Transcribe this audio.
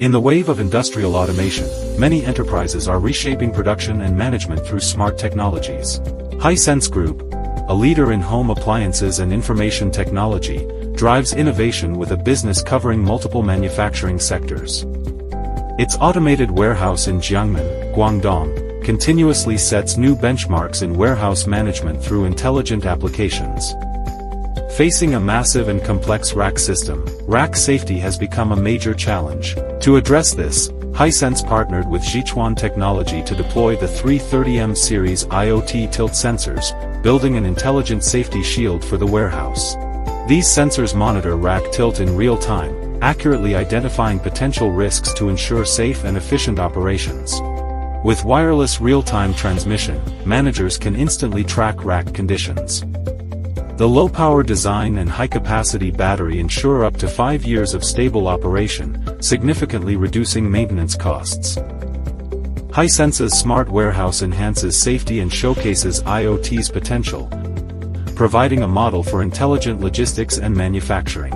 In the wave of industrial automation, many enterprises are reshaping production and management through smart technologies. Hisense Group, a leader in home appliances and information technology, drives innovation with a business covering multiple manufacturing sectors. Its automated warehouse in Jiangmen, Guangdong, continuously sets new benchmarks in warehouse management through intelligent applications. Facing a massive and complex rack system, rack safety has become a major challenge. To address this, Hisense partnered with Zhichuan Technology to deploy the 330M series IoT tilt sensors, building an intelligent safety shield for the warehouse. These sensors monitor rack tilt in real time, accurately identifying potential risks to ensure safe and efficient operations. With wireless real-time transmission, managers can instantly track rack conditions. The low-power design and high-capacity battery ensure up to 5 years of stable operation, significantly reducing maintenance costs. Hisense's smart warehouse enhances safety and showcases IoT's potential, providing a model for intelligent logistics and manufacturing.